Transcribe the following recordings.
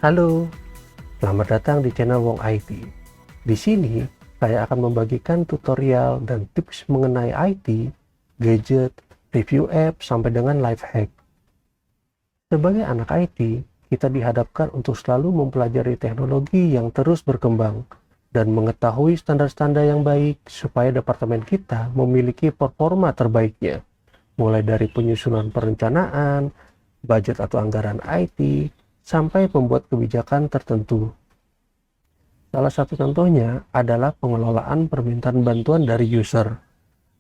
Halo, selamat datang di channel Wong IT. Di sini, saya akan membagikan tutorial dan tips mengenai IT, gadget, review app, sampai dengan life hack. Sebagai anak IT, kita dihadapkan untuk selalu mempelajari teknologi yang terus berkembang dan mengetahui standar-standar yang baik supaya departemen kita memiliki performa terbaiknya, mulai dari penyusunan perencanaan, budget atau anggaran IT, sampai membuat kebijakan tertentu. Salah satu contohnya adalah pengelolaan permintaan bantuan dari user.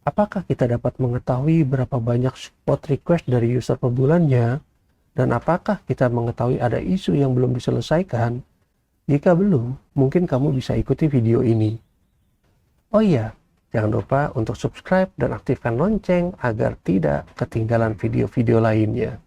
Apakah kita dapat mengetahui berapa banyak support request dari user per bulannya? Dan apakah kita mengetahui ada isu yang belum diselesaikan? Jika belum, mungkin kamu bisa ikuti video ini. Oh iya, jangan lupa untuk subscribe dan aktifkan lonceng agar tidak ketinggalan video-video lainnya.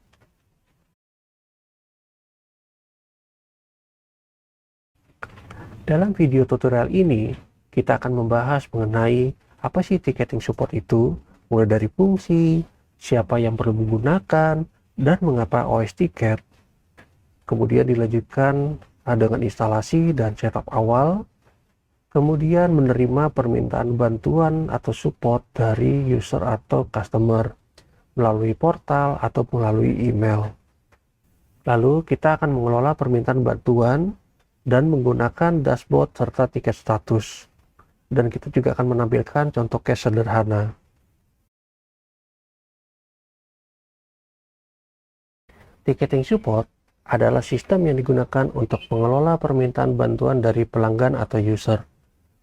Dalam video tutorial ini, kita akan membahas mengenai apa sih ticketing support itu, mulai dari fungsi, siapa yang perlu menggunakan, dan mengapa OS tiket. Kemudian dilanjutkan dengan instalasi dan setup awal, kemudian menerima permintaan bantuan atau support dari user atau customer melalui portal atau melalui email. Lalu kita akan mengelola permintaan bantuan dan menggunakan dashboard serta tiket status. Dan kita juga akan menampilkan contoh case sederhana. Ticketing support adalah sistem yang digunakan untuk mengelola permintaan bantuan dari pelanggan atau user.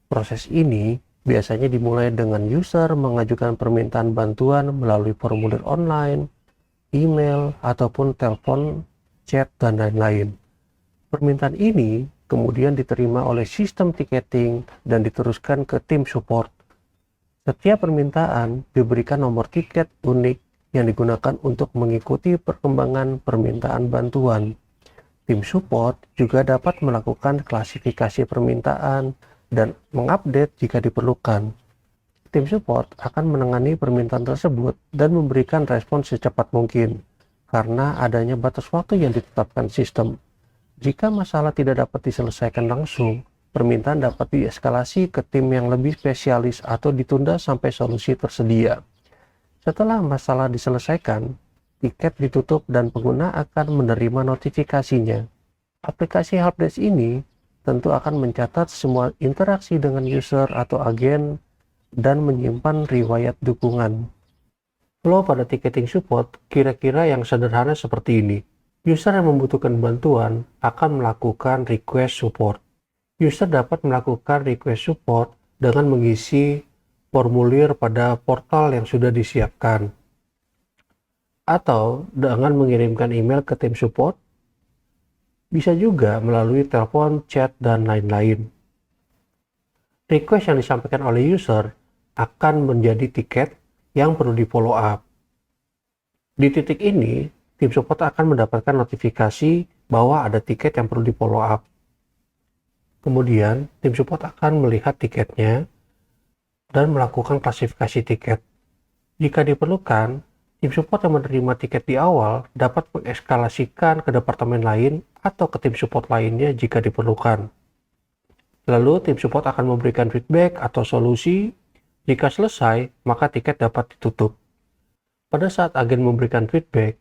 Proses ini biasanya dimulai dengan user mengajukan permintaan bantuan melalui formulir online, email, ataupun telepon, chat, dan lain-lain. Permintaan ini kemudian diterima oleh sistem tiketing dan diteruskan ke tim support. Setiap permintaan diberikan nomor tiket unik yang digunakan untuk mengikuti perkembangan permintaan bantuan. Tim support juga dapat melakukan klasifikasi permintaan dan mengupdate jika diperlukan. Tim support akan menangani permintaan tersebut dan memberikan respon secepat mungkin karena adanya batas waktu yang ditetapkan sistem. Jika masalah tidak dapat diselesaikan langsung, permintaan dapat dieskalasi ke tim yang lebih spesialis atau ditunda sampai solusi tersedia. Setelah masalah diselesaikan, tiket ditutup dan pengguna akan menerima notifikasinya. Aplikasi helpdesk ini tentu akan mencatat semua interaksi dengan user atau agen dan menyimpan riwayat dukungan. Flow pada ticketing support kira-kira yang sederhana seperti ini. User yang membutuhkan bantuan akan melakukan request support. User dapat melakukan request support dengan mengisi formulir pada portal yang sudah disiapkan, atau dengan mengirimkan email ke tim support, bisa juga melalui telepon, chat, dan lain-lain. Request yang disampaikan oleh user akan menjadi tiket yang perlu di follow up. Di titik ini, tim support akan mendapatkan notifikasi bahwa ada tiket yang perlu di follow up. Kemudian, tim support akan melihat tiketnya dan melakukan klasifikasi tiket. Jika diperlukan, tim support yang menerima tiket di awal dapat mengeskalasikan ke departemen lain atau ke tim support lainnya jika diperlukan. Lalu, tim support akan memberikan feedback atau solusi. Jika selesai, maka tiket dapat ditutup. Pada saat agen memberikan feedback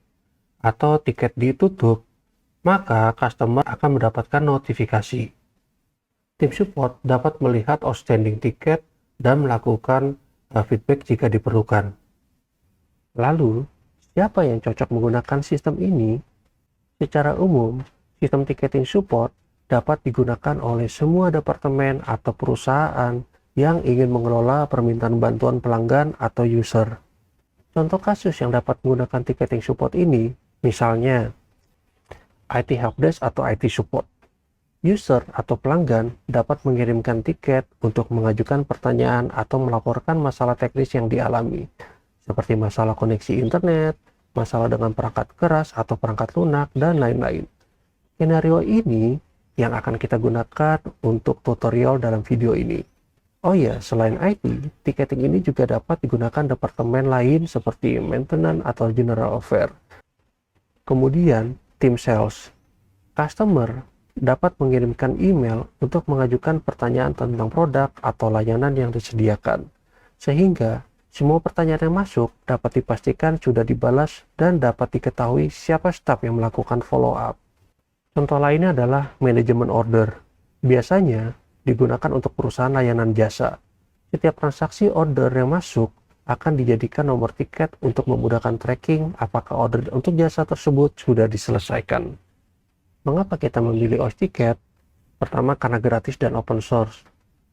atau tiket ditutup, maka customer akan mendapatkan notifikasi. Tim support dapat melihat outstanding tiket dan melakukan feedback jika diperlukan. Lalu, siapa yang cocok menggunakan sistem ini? Secara umum, sistem ticketing support dapat digunakan oleh semua departemen atau perusahaan yang ingin mengelola permintaan bantuan pelanggan atau user. Contoh kasus yang dapat menggunakan ticketing support ini, misalnya IT helpdesk atau IT support. User atau pelanggan dapat mengirimkan tiket untuk mengajukan pertanyaan atau melaporkan masalah teknis yang dialami, seperti masalah koneksi internet, masalah dengan perangkat keras atau perangkat lunak, dan lain-lain. Skenario ini yang akan kita gunakan untuk tutorial dalam video ini. Oh ya, selain IT, tiketing ini juga dapat digunakan departemen lain seperti maintenance atau general affair. Kemudian, tim sales. Customer dapat mengirimkan email untuk mengajukan pertanyaan tentang produk atau layanan yang disediakan, sehingga semua pertanyaan yang masuk dapat dipastikan sudah dibalas dan dapat diketahui siapa staf yang melakukan follow up. Contoh lainnya adalah manajemen order. Biasanya digunakan untuk perusahaan layanan jasa. Setiap transaksi order yang masuk akan dijadikan nomor tiket untuk memudahkan tracking apakah order untuk jasa tersebut sudah diselesaikan. Mengapa kita memilih OS Ticket? Pertama, karena gratis dan open source.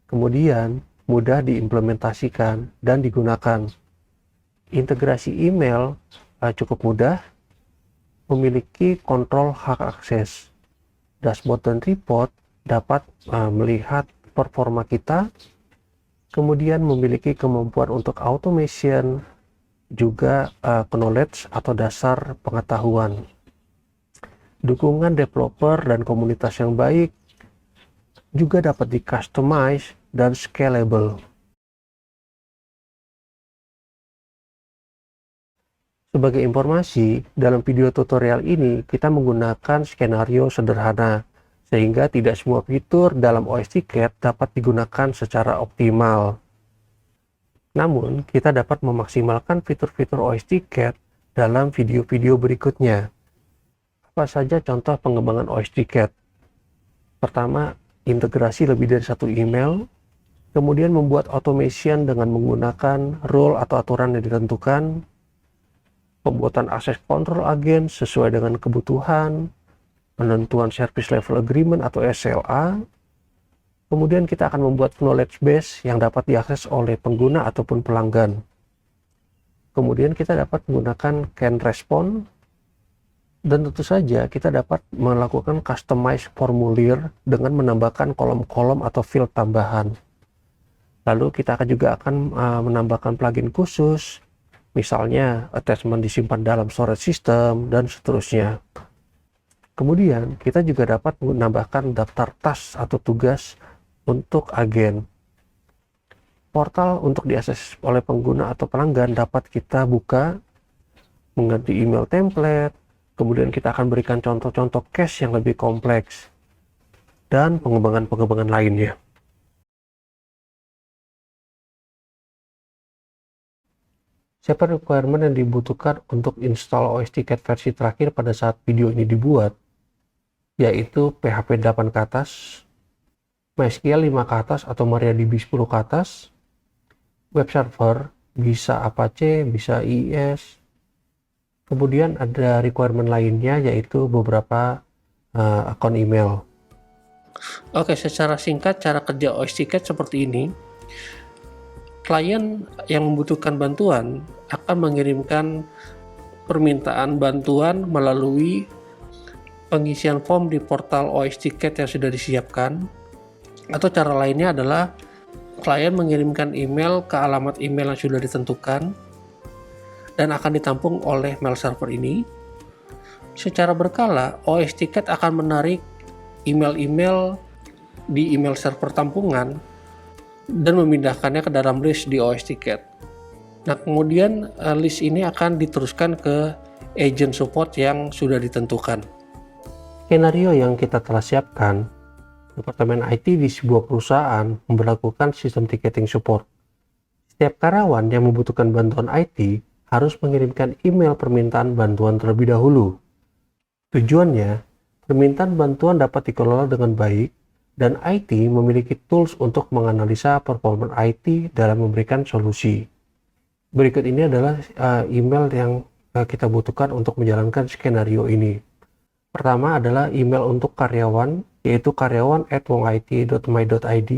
Kemudian, mudah diimplementasikan dan digunakan. Integrasi email cukup mudah, memiliki kontrol hak akses. Dashboard dan report dapat melihat performa kita, kemudian memiliki kemampuan untuk automation, juga knowledge atau dasar pengetahuan. Dukungan developer dan komunitas yang baik juga dapat di-customize dan scalable. Sebagai informasi, dalam video tutorial ini kita menggunakan skenario sederhana, sehingga tidak semua fitur dalam OS Ticket dapat digunakan secara optimal. Namun, kita dapat memaksimalkan fitur-fitur OS Ticket dalam video-video berikutnya. Apa saja contoh pengembangan OS Ticket? Pertama, integrasi lebih dari satu email, kemudian membuat automation dengan menggunakan role atau aturan yang ditentukan, pembuatan akses kontrol agen sesuai dengan kebutuhan, penentuan service level agreement atau SLA, kemudian kita akan membuat knowledge base yang dapat diakses oleh pengguna ataupun pelanggan. Kemudian kita dapat menggunakan can respond, dan tentu saja kita dapat melakukan customize formulir dengan menambahkan kolom-kolom atau field tambahan. Lalu kita juga akan menambahkan plugin khusus, misalnya attachment disimpan dalam storage system dan seterusnya. Kemudian kita juga dapat menambahkan daftar task atau tugas untuk agen. Portal untuk diakses oleh pengguna atau pelanggan dapat kita buka, mengganti email template, kemudian kita akan berikan contoh-contoh case yang lebih kompleks, dan pengembangan-pengembangan lainnya. Siapa requirement yang dibutuhkan untuk install OS Ticket versi terakhir pada saat video ini dibuat? Yaitu PHP 8 ke atas, MySQL 5 ke atas atau MariaDB 10 ke atas, web server, bisa Apache, bisa IIS. Kemudian ada requirement lainnya yaitu beberapa akun email. Oke, secara singkat cara kerja OS Ticket seperti ini. Klien yang membutuhkan bantuan akan mengirimkan permintaan bantuan melalui pengisian form di portal OS Ticket yang sudah disiapkan, atau cara lainnya adalah klien mengirimkan email ke alamat email yang sudah ditentukan dan akan ditampung oleh mail server ini. Secara berkala, OS Ticket akan menarik email-email di email server tampungan dan memindahkannya ke dalam list di OS Ticket. Nah, kemudian list ini akan diteruskan ke agent support yang sudah ditentukan. Skenario yang kita telah siapkan, Departemen IT di sebuah perusahaan memberlakukan sistem ticketing support. Setiap karyawan yang membutuhkan bantuan IT harus mengirimkan email permintaan bantuan terlebih dahulu. Tujuannya, permintaan bantuan dapat dikelola dengan baik dan IT memiliki tools untuk menganalisa performa IT dalam memberikan solusi. Berikut ini adalah email yang kita butuhkan untuk menjalankan skenario ini. Pertama adalah email untuk karyawan, yaitu karyawan@wongit.my.id.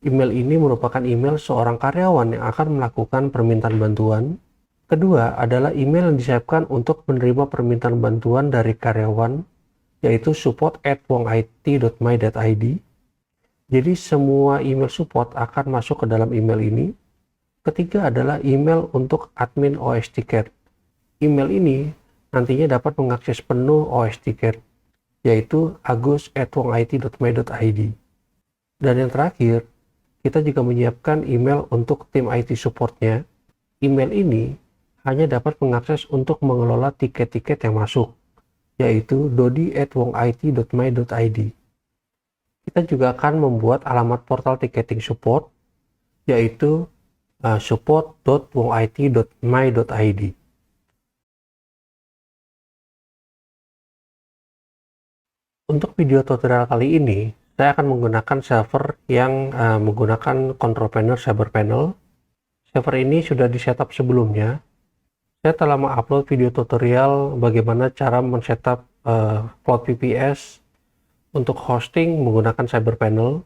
Email ini merupakan email seorang karyawan yang akan melakukan permintaan bantuan. Kedua adalah email yang disiapkan untuk menerima permintaan bantuan dari karyawan, yaitu support@wongit.my.id. Jadi semua email support akan masuk ke dalam email ini. Ketiga adalah email untuk admin OS Ticket. Email ini nantinya dapat mengakses penuh OS Ticket, yaitu agus@wongit.my.id. Dan yang terakhir, kita juga menyiapkan email untuk tim IT supportnya. Email ini hanya dapat mengakses untuk mengelola tiket-tiket yang masuk, yaitu dodi@wongit.my.id. Kita juga akan membuat alamat portal ticketing support, yaitu support.wongit.my.id. Untuk video tutorial kali ini, saya akan menggunakan server yang menggunakan control panel CyberPanel. Server ini sudah di setup sebelumnya. Saya telah mengupload video tutorial bagaimana cara men-setup Cloud VPS untuk hosting menggunakan CyberPanel.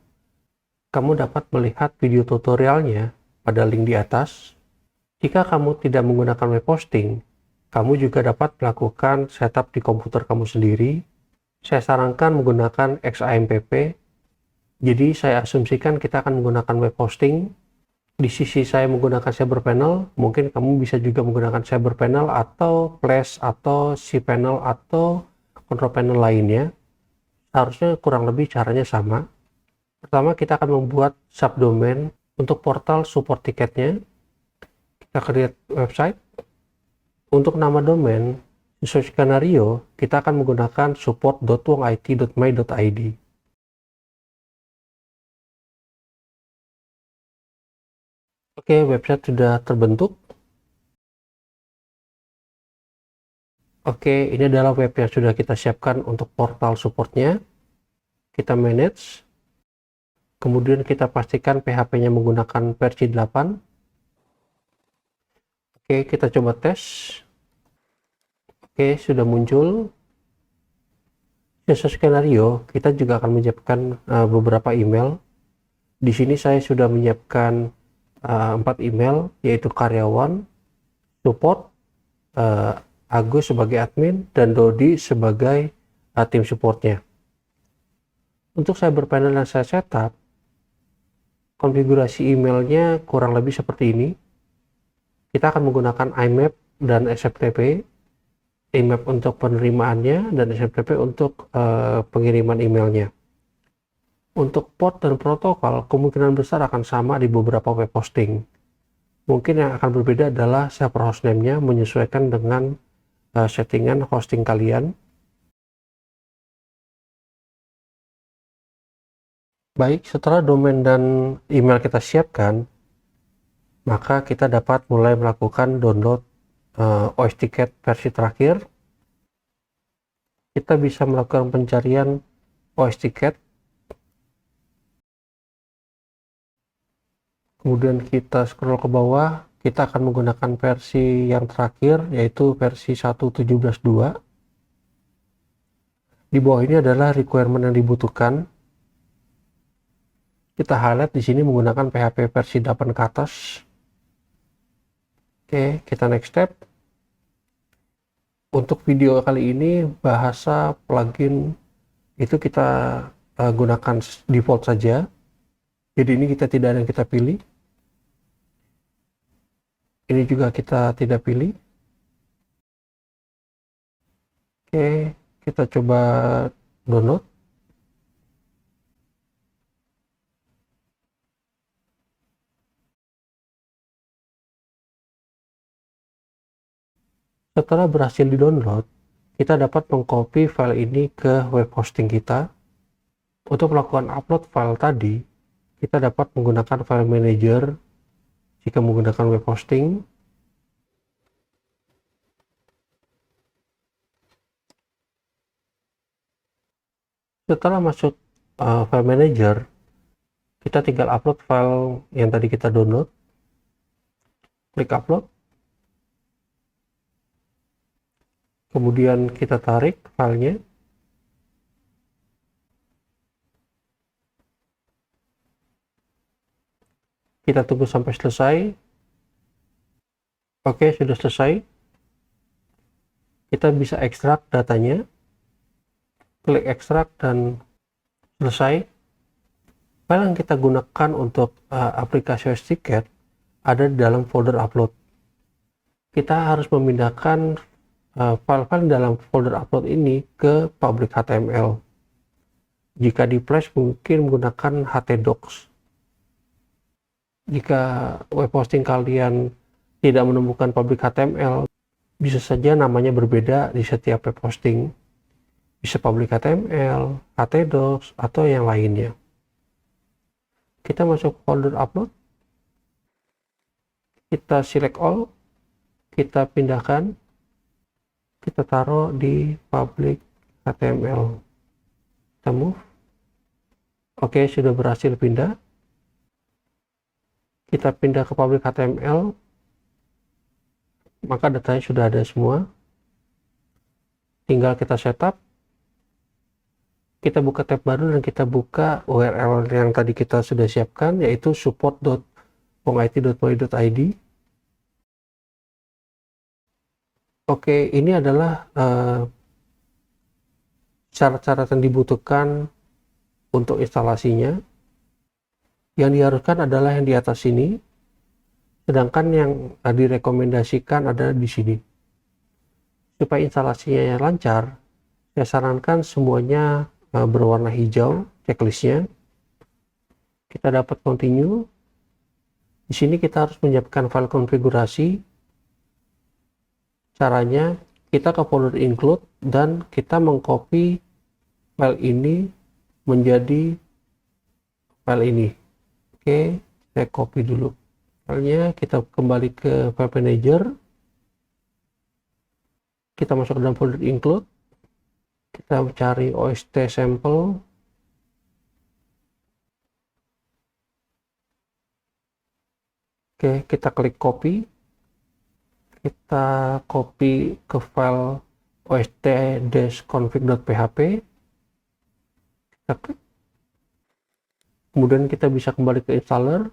Kamu dapat melihat video tutorialnya pada link di atas. Jika kamu tidak menggunakan web hosting, kamu juga dapat melakukan setup di komputer kamu sendiri. Saya sarankan menggunakan XAMPP. Jadi saya asumsikan kita akan menggunakan web hosting. Di sisi saya menggunakan CyberPanel, mungkin kamu bisa juga menggunakan CyberPanel atau Flash atau cPanel atau control panel lainnya. Harusnya kurang lebih caranya sama. Pertama, kita akan membuat subdomain untuk portal support tiketnya. Kita create website. Untuk nama domain, sesuai skenario, kita akan menggunakan support.wongit.my.id. Oke, website sudah terbentuk. Oke, ini adalah web yang sudah kita siapkan untuk portal supportnya. Kita manage. Kemudian kita pastikan PHP-nya menggunakan versi 8. Oke, kita coba tes. Oke, sudah muncul. Sesuai skenario, kita juga akan menyiapkan beberapa email. Di sini saya sudah menyiapkan 4 email, yaitu karyawan, support, Agus sebagai admin, dan Dodi sebagai tim supportnya. Untuk CyberPanel yang saya setup, konfigurasi emailnya kurang lebih seperti ini. Kita akan menggunakan IMAP dan SFTP. IMAP untuk penerimaannya dan SFTP untuk pengiriman emailnya. Untuk port dan protokol kemungkinan besar akan sama di beberapa web hosting. Mungkin yang akan berbeda adalah server hostname-nya menyesuaikan dengan settingan hosting kalian. Baik, setelah domain dan email kita siapkan, maka kita dapat mulai melakukan download OS Ticket versi terakhir. Kita bisa melakukan pencarian OS Ticket. Kemudian kita scroll ke bawah, kita akan menggunakan versi yang terakhir, yaitu versi 1.17.2. Di bawah ini adalah requirement yang dibutuhkan. Kita highlight di sini menggunakan PHP versi 8 ke atas. Oke, kita next step. Untuk video kali ini, bahasa plugin itu kita gunakan default saja. Jadi ini kita tidak ada yang kita pilih. Ini juga kita tidak pilih. Oke, kita coba download. Setelah berhasil di-download, kita dapat mengcopy file ini ke web hosting kita. Untuk melakukan upload file tadi, kita dapat menggunakan file manager jika menggunakan web hosting. Setelah masuk file manager, kita tinggal upload file yang tadi kita download. Klik upload. Kemudian kita tarik filenya. Kita tunggu sampai selesai. Oke, sudah selesai. Kita bisa ekstrak datanya. Klik ekstrak dan selesai. File yang kita gunakan untuk aplikasi OS Ticket ada di dalam folder upload. Kita harus memindahkan file-file dalam folder upload ini ke public HTML. Jika di flash mungkin menggunakan htdocs. Jika web hosting kalian tidak menemukan public HTML, bisa saja namanya berbeda di setiap web hosting. bisa public HTML, htdocs, atau yang lainnya. Kita masuk folder upload, kita select all, kita pindahkan, kita taruh di public HTML, kita move. Oke, sudah berhasil pindah. Kita pindah ke public HTML, maka datanya sudah ada semua. Tinggal kita setup, kita buka tab baru dan kita buka URL yang tadi kita sudah siapkan, yaitu support.wongit.my.id. Oke, ini adalah syarat-syarat yang dibutuhkan untuk instalasinya. Yang diharuskan adalah yang di atas sini, sedangkan yang direkomendasikan ada di sini. Supaya instalasinya lancar, saya sarankan semuanya berwarna hijau checklistnya. Kita dapat continue. Di sini kita harus menyiapkan file konfigurasi. Caranya kita ke folder include dan kita mengcopy file ini menjadi file ini. Oke, saya copy dulu filenya. Kita kembali ke file manager. Kita masuk ke dalam folder include. Kita cari OST sample. Oke, kita klik copy. Kita copy ke file ost-config.php. Kita klik. Kemudian kita bisa kembali ke installer.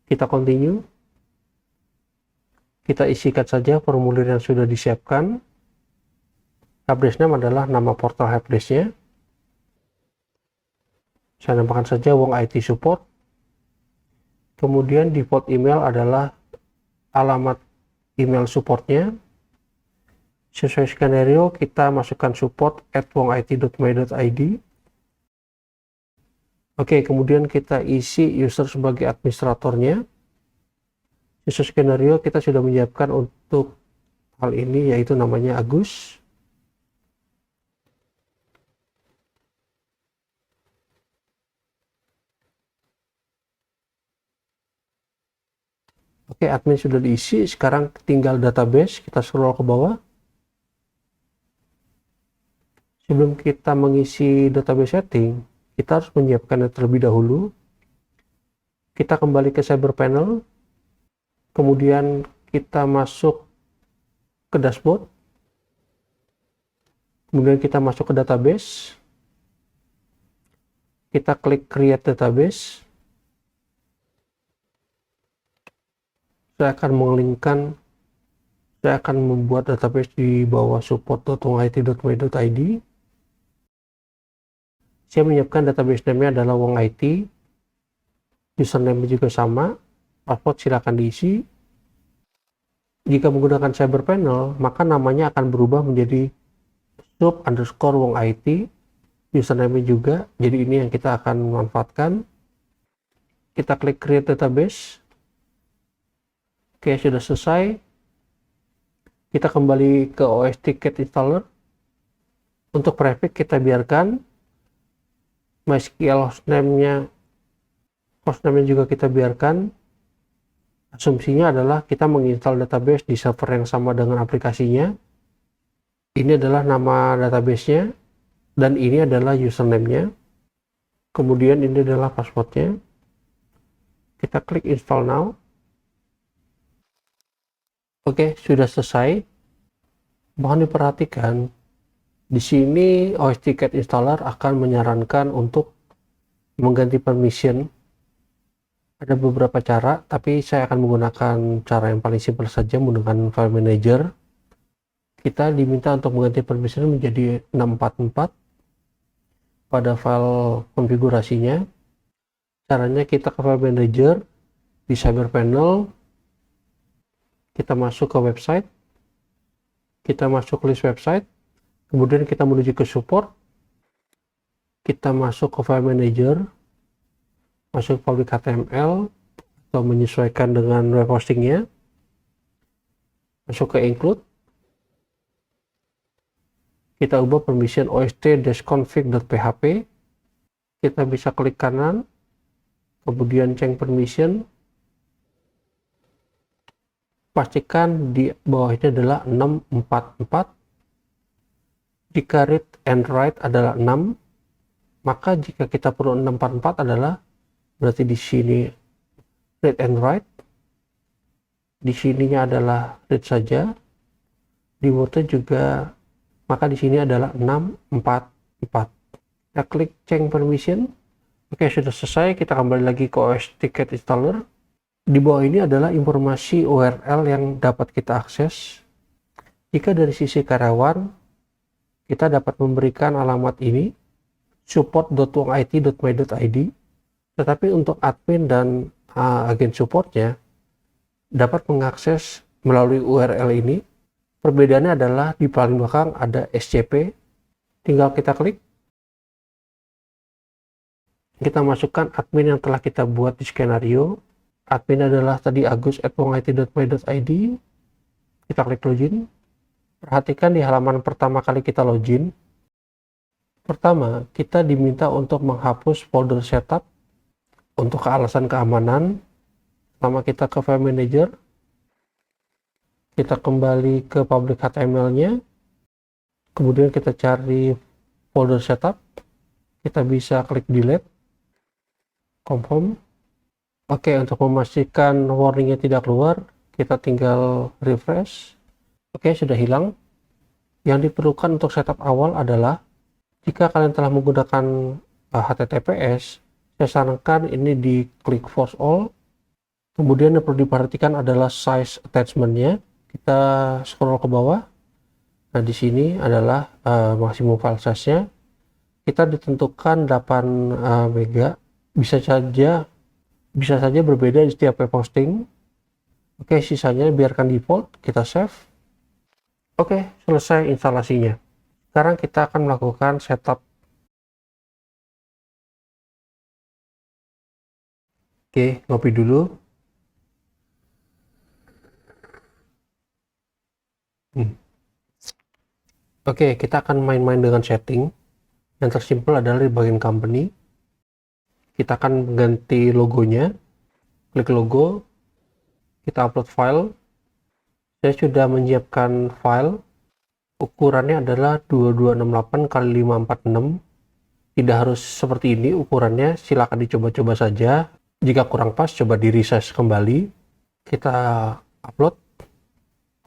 Kita continue. Kita isikan saja formulir yang sudah disiapkan. Helpdesk name adalah nama portal helpdesk-nya. Saya namakan saja Wong IT Support. Kemudian default email adalah alamat email supportnya. Sesuai skenario kita masukkan support@wongit.my.id. Oke, kemudian kita isi user sebagai administratornya. Sesuai skenario kita sudah menyiapkan untuk hal ini, yaitu namanya Agus. Oke, admin sudah diisi. Sekarang tinggal database. Kita scroll ke bawah. Sebelum kita mengisi database setting, kita harus menyiapkannya terlebih dahulu. Kita kembali ke cyber panel. Kemudian kita masuk ke dashboard. Kemudian kita masuk ke database. Kita klik create database. Saya akan membuat database di bawah support.wongit.my.id. Saya menyiapkan database name-nya adalah Wong IT. Username juga sama. Password silakan diisi. Jika menggunakan cyber panel, maka namanya akan berubah menjadi sub_wong IT. Username juga. Jadi ini yang kita akan manfaatkan. Kita klik create database. Oke, sudah selesai. Kita kembali ke OS Ticket Installer. Untuk prefix kita biarkan. MySQL hostname-nya juga kita biarkan. Asumsinya adalah kita menginstal database di server yang sama dengan aplikasinya. Ini adalah nama database-nya dan ini adalah username-nya. Kemudian ini adalah password-nya. Kita klik install now. Oke, sudah selesai. Mohon diperhatikan, di sini OS Ticket Installer akan menyarankan untuk mengganti permission. Ada beberapa cara, tapi saya akan menggunakan cara yang paling simpel saja menggunakan file manager. Kita diminta untuk mengganti permission menjadi 644 pada file konfigurasinya. Caranya kita ke file manager di cyber panel. Kita masuk ke website, kita masuk list website, kemudian kita menuju ke support, kita masuk ke file manager, masuk public HTML atau menyesuaikan dengan web hostingnya, masuk ke include, kita ubah permission ost-config.php. Kita bisa klik kanan, kemudian change permission. Pastikan di bawahnya adalah 644. Jika read and write adalah 6, maka jika kita perlu 644 adalah berarti di sini read and write, di sininya adalah read saja, di Word juga, maka di sini adalah 644. Kita klik change permission. Oke, sudah selesai. Kita kembali lagi ke OS Ticket Installer. Di bawah ini adalah informasi URL yang dapat kita akses. Jika dari sisi karyawan, kita dapat memberikan alamat ini, support.wongit.my.id. Tetapi untuk admin dan agen supportnya dapat mengakses melalui URL ini. Perbedaannya adalah di paling belakang ada SCP. Tinggal kita klik. Kita masukkan admin yang telah kita buat di skenario. Admin adalah tadi agus@wongit.my.id. Kita klik login. Perhatikan di halaman pertama kali kita login. Pertama, kita diminta untuk menghapus folder setup untuk alasan keamanan. Pertama kita ke file manager. Kita kembali ke public HTML-nya. Kemudian kita cari folder setup. Kita bisa klik delete. Confirm. Oke, untuk memastikan warningnya tidak keluar, kita tinggal refresh. Oke, sudah hilang. Yang diperlukan untuk setup awal adalah jika kalian telah menggunakan HTTPS, saya sarankan ini di klik force all. Kemudian yang perlu diperhatikan adalah size attachment-nya. Kita scroll ke bawah. Nah, di sini adalah maksimum file size-nya. Kita ditentukan 8 mega. Bisa saja berbeda di setiap web hosting. Oke, sisanya biarkan default. Kita save. Oke, selesai instalasinya. Sekarang kita akan melakukan setup. Oke, ngopi dulu. Oke, kita akan main-main dengan setting. Yang tersimpel adalah di bagian company. Kita akan mengganti logonya. Klik logo. Kita upload file. Saya sudah menyiapkan file. Ukurannya adalah 2268 x 546. Tidak harus seperti ini ukurannya. Silakan dicoba-coba saja. Jika kurang pas, coba di resize kembali. Kita upload.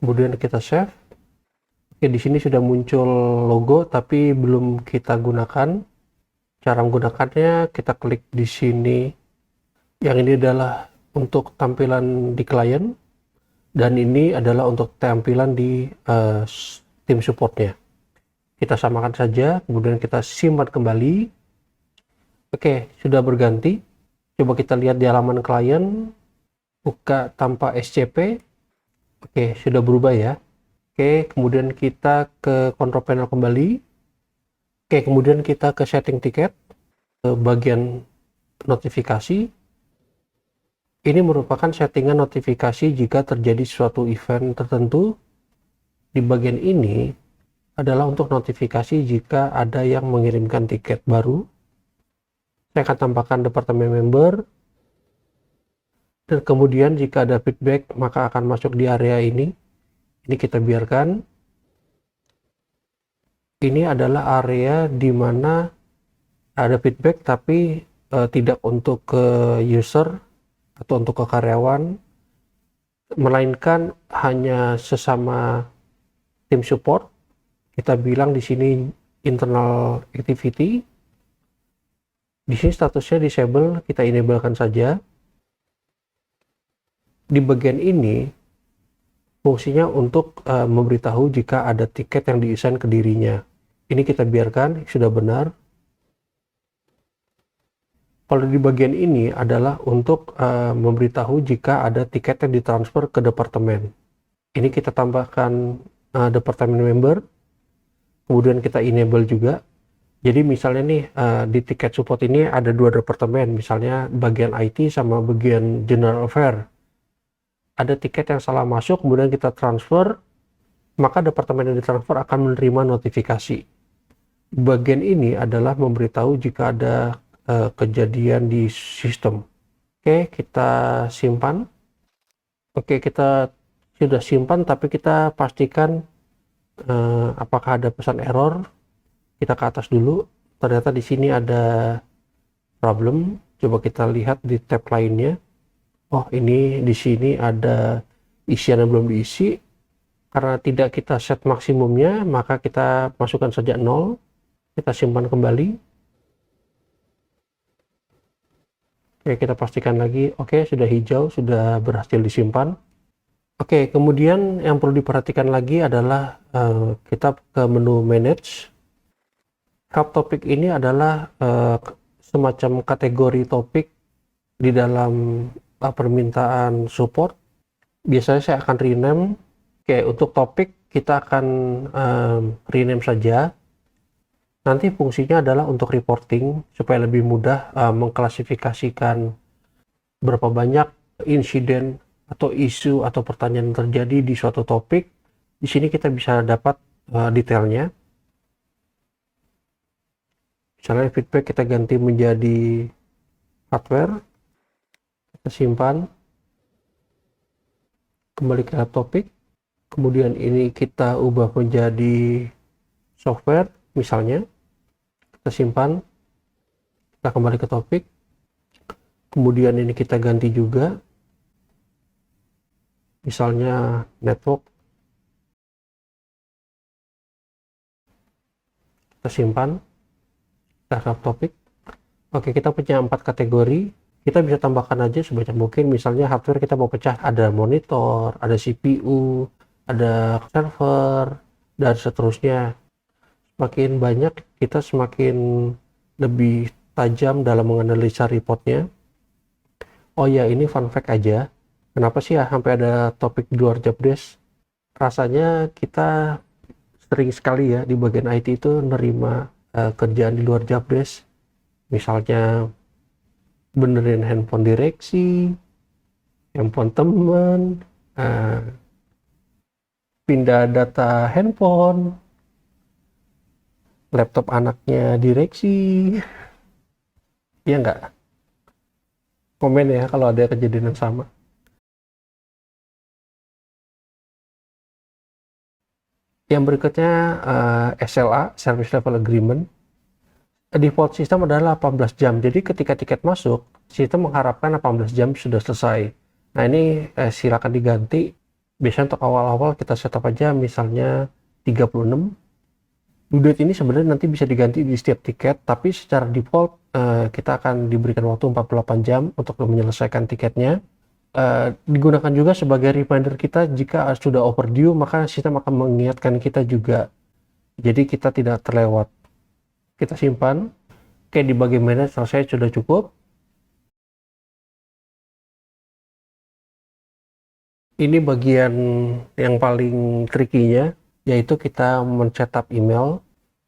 Kemudian kita save. Oke, di sini sudah muncul logo, tapi belum kita gunakan. Cara menggunakannya, kita klik di sini. Yang ini adalah untuk tampilan di klien, dan ini adalah untuk tampilan di tim supportnya. Kita samakan saja, kemudian kita simpan kembali. Oke, sudah berganti. Coba kita lihat di halaman klien, buka tanpa SCP. Oke, sudah berubah ya. Oke, kemudian kita ke control panel kembali. Oke, kemudian kita ke setting tiket, ke bagian notifikasi. Ini merupakan settingan notifikasi jika terjadi suatu event tertentu. Di bagian ini adalah untuk notifikasi jika ada yang mengirimkan tiket baru. Saya akan tambahkan departemen member. Dan kemudian jika ada feedback, maka akan masuk di area ini. Ini kita biarkan. Ini adalah area di mana ada feedback, tapi tidak untuk ke user atau untuk ke karyawan, melainkan hanya sesama tim support. Kita bilang di sini internal activity. Di sini statusnya disable, kita enablekan saja. Di bagian ini fungsinya untuk memberitahu jika ada tiket yang diassign ke dirinya. Ini kita biarkan, sudah benar. Kalau di bagian ini adalah untuk memberitahu jika ada tiket yang ditransfer ke departemen. Ini kita tambahkan departemen member, kemudian kita enable juga. Jadi misalnya nih di tiket support ini ada 2 departemen, misalnya bagian IT sama bagian general affair. Ada tiket yang salah masuk, kemudian kita transfer. maka departemen yang ditransfer akan menerima notifikasi. Bagian ini adalah memberitahu jika ada kejadian di sistem. Oke, kita simpan. Oke, kita sudah simpan, tapi kita pastikan apakah ada pesan error. Kita ke atas dulu. Ternyata di sini ada problem. Coba kita lihat di tab lainnya. Oh, ini di sini ada isian yang belum diisi. Karena tidak kita set maksimumnya, maka kita masukkan saja 0. Kita simpan kembali. Oke, kita pastikan lagi. Oke, sudah hijau, sudah berhasil disimpan. Oke, kemudian yang perlu diperhatikan lagi adalah kita ke menu Manage. Help Topic ini adalah semacam kategori topik di dalam permintaan support. Biasanya saya akan rename. Oke, untuk topik kita akan rename saja. Nanti fungsinya adalah untuk reporting supaya lebih mudah mengklasifikasikan berapa banyak insiden atau isu atau pertanyaan yang terjadi di suatu topik. Di sini kita bisa dapat detailnya. Misalnya feedback kita ganti menjadi hardware. Kita simpan. Kembali ke topik. Kemudian ini kita ubah menjadi software misalnya. Kita simpan, kita kembali ke topik, kemudian ini kita ganti juga, misalnya network, kita simpan, kita ke topik. Oke, kita punya 4 kategori, kita bisa tambahkan aja sebanyak mungkin. Misalnya hardware kita mau pecah, ada monitor, ada CPU, ada server, dan seterusnya. Semakin banyak, kita semakin lebih tajam dalam menganalisa reportnya. Oh ya, ini fun fact aja. Kenapa sih ya sampai ada topik di luar job desk? Rasanya kita sering sekali ya di bagian IT itu nerima kerjaan di luar job desk. Misalnya benerin handphone direksi, handphone teman, pindah data handphone, laptop anaknya direksi. Iya nggak? Komen ya kalau ada kejadian yang sama. Yang berikutnya SLA, Service Level Agreement. Default sistem adalah 18 jam. Jadi ketika tiket masuk, sistem mengharapkan 18 jam sudah selesai. Nah ini silakan diganti. Biasanya untuk awal-awal kita setup aja misalnya 36. Due date ini sebenarnya nanti bisa diganti di setiap tiket, tapi secara default kita akan diberikan waktu 48 jam untuk menyelesaikan tiketnya. Digunakan juga sebagai reminder kita jika sudah overdue, maka sistem akan mengingatkan kita juga. Jadi kita tidak terlewat. Kita simpan. Oke, di bagian manage selesai, sudah cukup. Ini bagian yang paling tricky-nya, yaitu kita mencetak email.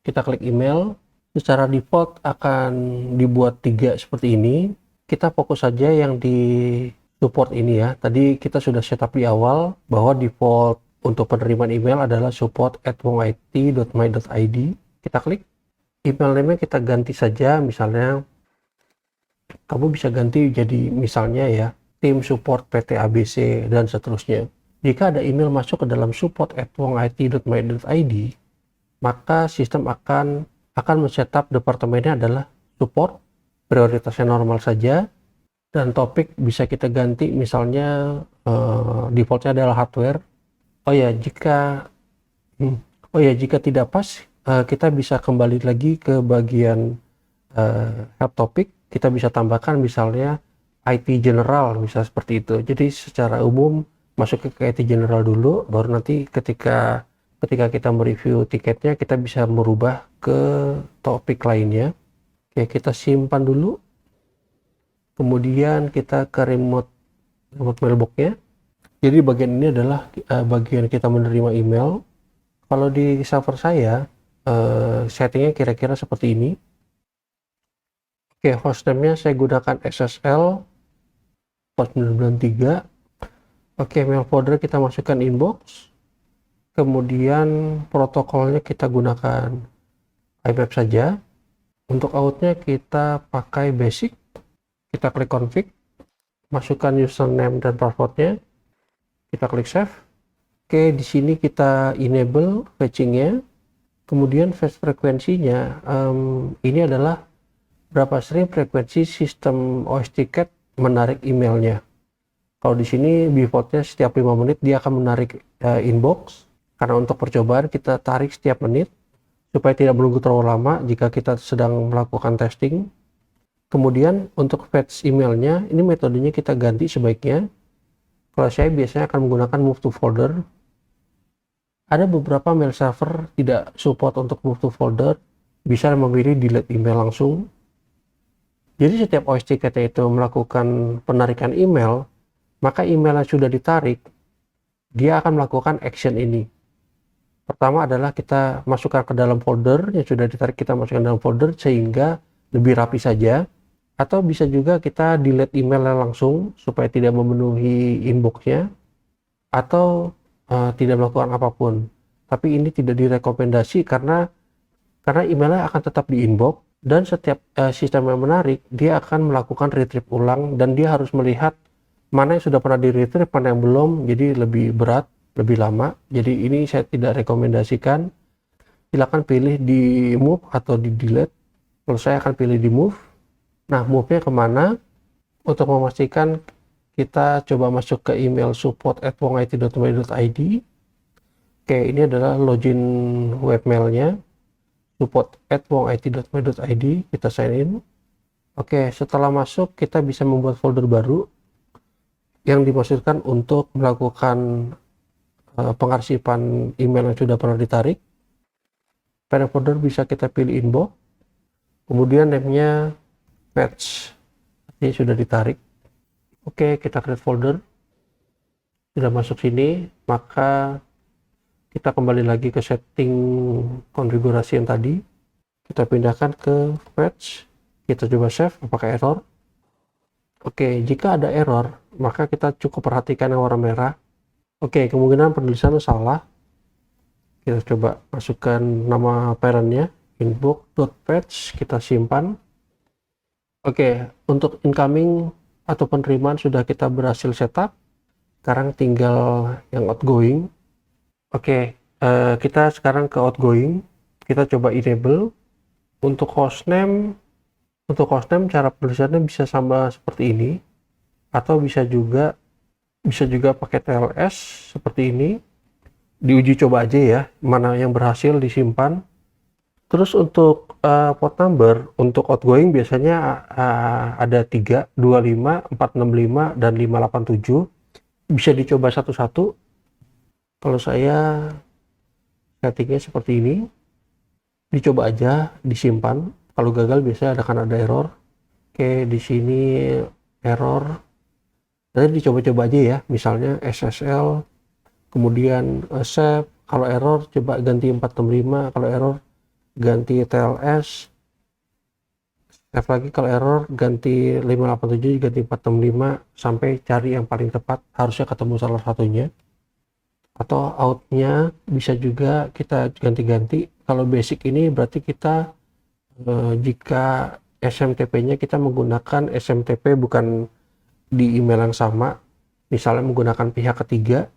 Kita klik email, secara default akan dibuat 3 seperti ini. Kita fokus saja yang di support ini ya. Tadi kita sudah setup di awal bahwa default untuk penerimaan email adalah support@wongit.my.id. Kita klik, email name kita ganti saja, misalnya kamu bisa ganti jadi misalnya ya tim support PT ABC dan seterusnya. Jika ada email masuk ke dalam support@wongit.my.id, maka sistem akan men-setup departemennya adalah support, prioritasnya normal saja, dan topik bisa kita ganti misalnya defaultnya adalah hardware. Jika tidak pas, kita bisa kembali lagi ke bagian help topic. Kita bisa tambahkan misalnya IT general, bisa seperti itu. Jadi secara umum masuk ke IT general dulu, baru nanti ketika kita mereview tiketnya kita bisa merubah ke topik lainnya. Oke, kita simpan dulu. Kemudian kita ke remote mailbox-nya. Jadi bagian ini adalah bagian kita menerima email. Kalau di server saya settingnya kira-kira seperti ini. Oke, hostname-nya saya gunakan SSL 4993. Oke, mail folder kita masukkan inbox. Kemudian protokolnya kita gunakan IMAP saja. Untuk outnya kita pakai basic. Kita klik config, masukkan username dan passwordnya. Kita klik save. Oke, di sini kita enable fetchingnya. Kemudian fetch frekuensinya, ini adalah berapa sering frekuensi sistem OS Ticket menarik emailnya. Kalau di sini defaultnya setiap 5 menit dia akan menarik inbox. Karena untuk percobaan kita tarik setiap menit supaya tidak menunggu terlalu lama jika kita sedang melakukan testing. Kemudian untuk fetch emailnya, ini metodenya kita ganti sebaiknya. Kalau saya biasanya akan menggunakan move to folder. Ada beberapa mail server tidak support untuk move to folder, bisa memilih delete email langsung. Jadi setiap OS Ticket itu melakukan penarikan email, maka email yang sudah ditarik, dia akan melakukan action ini. Pertama adalah kita masukkan ke dalam folder yang sudah ditarik, kita masukkan dalam folder sehingga lebih rapi saja. Atau bisa juga kita delete emailnya langsung supaya tidak memenuhi inboxnya, atau tidak melakukan apapun. Tapi ini tidak direkomendasi karena emailnya akan tetap di inbox, dan setiap sistem yang menarik dia akan melakukan retrieve ulang, dan dia harus melihat mana yang sudah pernah di retrieve, mana yang belum, jadi lebih berat, lebih lama. Jadi ini saya tidak rekomendasikan. Silakan pilih di move atau di delete. Kalau saya akan pilih di move. Nah, move-nya kemana? Untuk memastikan, kita coba masuk ke email support@wongit.my.id. Oke, ini adalah login webmailnya, support@wongit.my.id. Kita sign in. Oke, setelah masuk kita bisa membuat folder baru yang dimaksudkan untuk melakukan pengarsipan email yang sudah pernah ditarik. Pada folder bisa kita pilih inbox, kemudian name-nya fetch, ini sudah ditarik. Oke, kita create folder. Sudah masuk sini, maka kita kembali lagi ke setting konfigurasi yang tadi. Kita pindahkan ke fetch, kita coba save, apakah error. Oke, jika ada error, maka kita cukup perhatikan yang warna merah. Oke, kemungkinan penulisannya salah. Kita coba masukkan nama parentnya, inbox.fetch, kita simpan. Oke, untuk incoming atau penerimaan sudah kita berhasil setup. Sekarang tinggal yang outgoing. Oke, kita sekarang ke outgoing. Kita coba enable. Untuk hostname cara penulisannya bisa sama seperti ini, atau bisa juga pakai TLS seperti ini. Diuji coba aja ya, mana yang berhasil disimpan. Terus untuk port number untuk outgoing biasanya ada 3, 25, 465, dan 587. Bisa dicoba satu-satu. Kalau saya settingnya seperti ini, dicoba aja, disimpan. Kalau gagal biasanya akan ada error. Oke, di sini error. Nanti dicoba-coba aja ya, misalnya SSL, kemudian save. Kalau error coba ganti 465, kalau error ganti TLS, save lagi. Kalau error ganti 587, ganti 465, sampai cari yang paling tepat. Harusnya ketemu salah satunya. Atau outnya bisa juga kita ganti-ganti. Kalau basic ini berarti kita jika SMTP-nya kita menggunakan SMTP bukan di email yang sama, misalnya menggunakan pihak ketiga.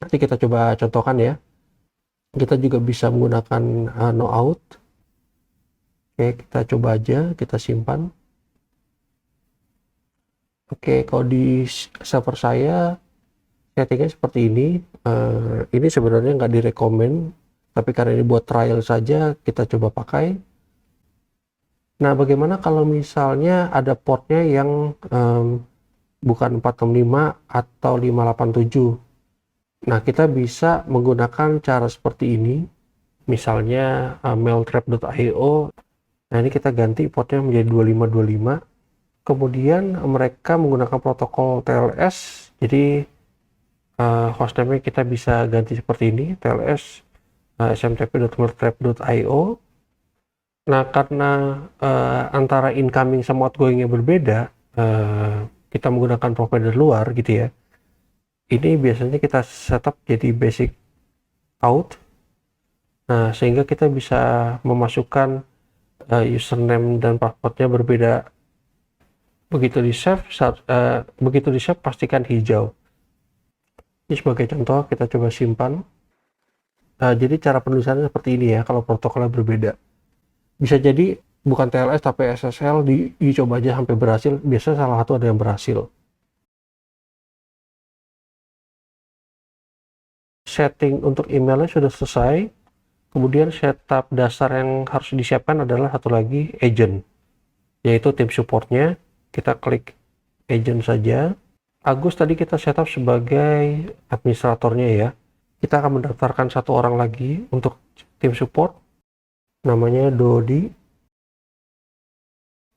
Nanti kita coba contohkan ya. Kita juga bisa menggunakan no out. Oke, kita coba aja, kita simpan. Oke, kalau di server saya settingnya seperti ini. Ini sebenarnya nggak direkomend, tapi karena ini buat trial saja, kita coba pakai. Nah, bagaimana kalau misalnya ada portnya yang bukan 465 atau 587? Nah, kita bisa menggunakan cara seperti ini. Misalnya mailtrap.io. Nah, ini kita ganti portnya menjadi 2525. Kemudian mereka menggunakan protokol TLS. Jadi hostname-nya kita bisa ganti seperti ini, TLS smtp.mailtrap.io. Nah, karena antara incoming sama outgoing-nya berbeda, kita menggunakan provider luar gitu ya. Ini biasanya kita setup jadi basic out. Nah, sehingga kita bisa memasukkan username dan passwordnya berbeda. Begitu di save, pastikan hijau. Ini sebagai contoh, kita coba simpan. Jadi cara penulisannya seperti ini ya, kalau protokolnya berbeda. Bisa jadi bukan TLS tapi SSL, dicoba aja sampai berhasil. Biasanya salah satu ada yang berhasil. Setting untuk emailnya sudah selesai. Kemudian setup dasar yang harus disiapkan adalah satu lagi, agent, yaitu tim supportnya. Kita klik agent saja. Agus tadi kita setup sebagai administratornya ya. Kita akan mendaftarkan satu orang lagi untuk tim support, namanya Dodi.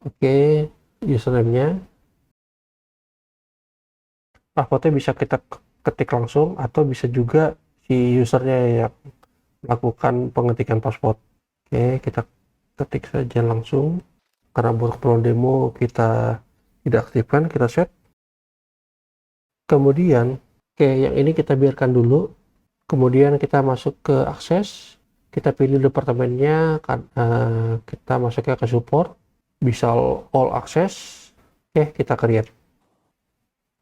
Oke, username-nya. Passwordnya bisa kita ketik langsung atau bisa juga si usernya yang melakukan pengetikan password. Oke, kita ketik saja langsung. Karena buat keperluan demo kita tidak aktifkan, kita set. Kemudian, yang ini kita biarkan dulu. Kemudian kita masuk ke akses. Kita pilih departemennya, kita masuknya ke support. Bisa all access. Kita create.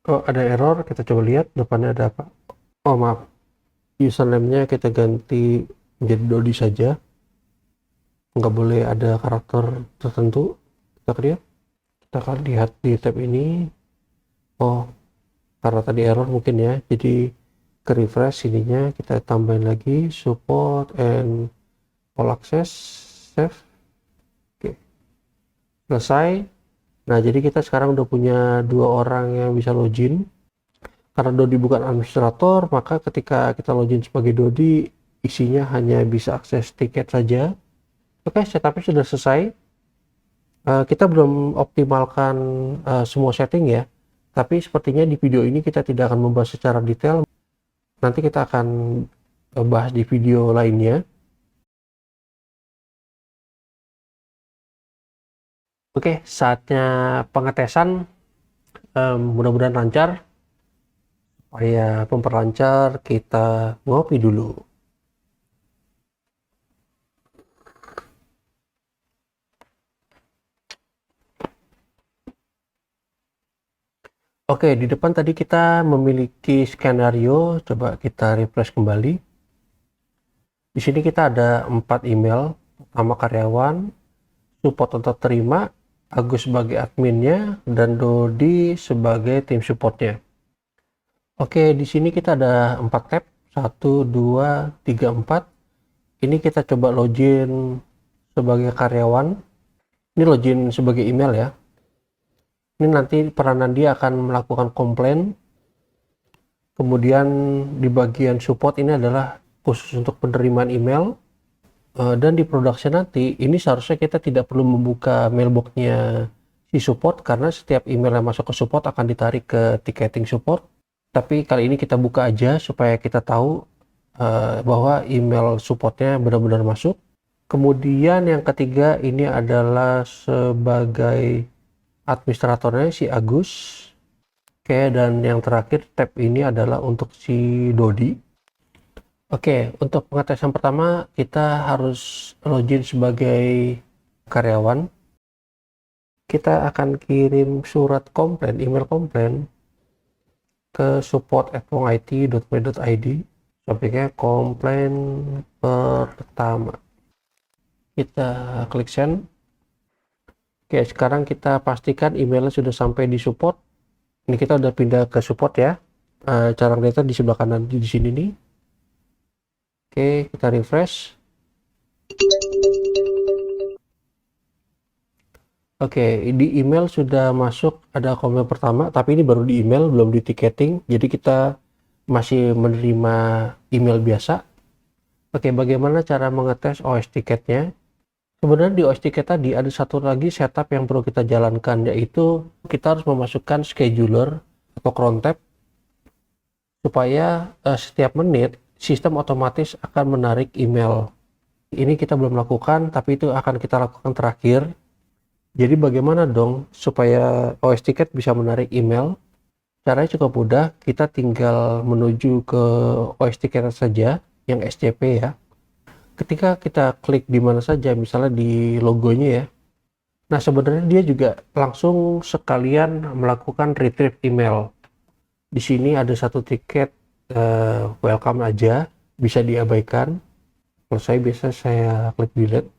Oh, ada error, kita coba lihat depannya ada apa. Oh, maaf. Username-nya kita ganti menjadi Dodi saja. Nggak boleh ada karakter tertentu. Kita create. Kita akan lihat di tab ini. Oh, karena tadi error mungkin ya. Jadi ke refresh ininya, kita tambahin lagi support and all access. Save. Oke. Selesai. Nah, jadi kita sekarang udah punya 2 orang yang bisa login. Karena Dodi bukan administrator, maka ketika kita login sebagai Dodi, isinya hanya bisa akses tiket saja. Oke, setupnya sudah selesai. Kita belum optimalkan semua setting ya, tapi sepertinya di video ini kita tidak akan membahas secara detail. Nanti kita akan bahas di video lainnya. Oke, saatnya pengetesan. Mudah-mudahan lancar. Supaya memperlancar, kita ngopi dulu. Oke, di depan tadi kita memiliki skenario. Coba kita refresh kembali. Di sini kita ada 4 email. Pertama karyawan, support atau terima, Agus sebagai adminnya, dan Dodi sebagai tim supportnya. Oke, di sini kita ada 4 tab, 1, 2, 3, 4. Ini kita coba login sebagai karyawan. Ini login sebagai email ya. Ini nanti peranan dia akan melakukan komplain. Kemudian di bagian support ini adalah khusus untuk penerimaan email. Dan di production nanti, ini seharusnya kita tidak perlu membuka mailboxnya si support, karena setiap email yang masuk ke support akan ditarik ke ticketing support. Tapi kali ini kita buka aja supaya kita tahu bahwa email supportnya benar-benar masuk. Kemudian yang ketiga ini adalah sebagai administratornya si Agus. Oke, dan yang terakhir tab ini adalah untuk si Dodi. Oke, untuk pengetesan pertama kita harus login sebagai karyawan. Kita akan kirim surat komplain, email komplain ke support@wongit.me.id. Topiknya komplain pertama. Kita klik send. Oke, sekarang kita pastikan emailnya sudah sampai di support. Ini kita udah pindah ke support ya. Cara ngeliatnya di sebelah kanan di sini nih. Oke, kita refresh. Oke, di email sudah masuk, ada komplain pertama, tapi ini baru di email, belum di ticketing. Jadi kita masih menerima email biasa. Oke, bagaimana cara mengetes OS tiketnya? Sebenarnya di OS tiket tadi ada satu lagi setup yang perlu kita jalankan, yaitu kita harus memasukkan scheduler atau cron tab supaya setiap menit sistem otomatis akan menarik email. Ini kita belum lakukan, tapi itu akan kita lakukan terakhir. Jadi bagaimana dong supaya OS Ticket bisa menarik email? Caranya cukup mudah, kita tinggal menuju ke OS Ticket saja. yang SCP ya. Ketika kita klik di mana saja, misalnya di logonya ya, nah sebenarnya dia juga langsung sekalian melakukan retrieve email. Di sini ada satu tiket welcome aja, bisa diabaikan. Kalau saya biasa saya klik delete.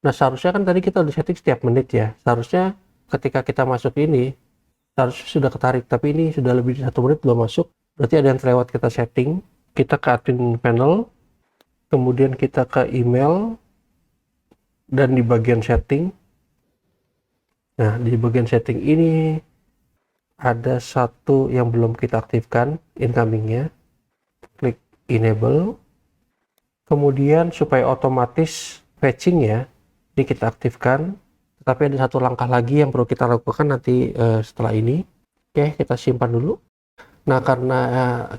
Nah seharusnya kan tadi kita udah setting setiap menit ya, seharusnya ketika kita masuk ini seharusnya sudah ketarik, tapi ini sudah lebih dari 1 menit belum masuk, berarti ada yang terlewat. Kita setting, kita ke admin panel, kemudian kita ke email, dan di bagian setting, nah di bagian setting ini ada satu yang belum kita aktifkan, incomingnya. Klik enable, kemudian supaya otomatis fetching ya, ini kita aktifkan. Tapi ada satu langkah lagi yang perlu kita lakukan nanti setelah ini. Oke, kita simpan dulu. Nah karena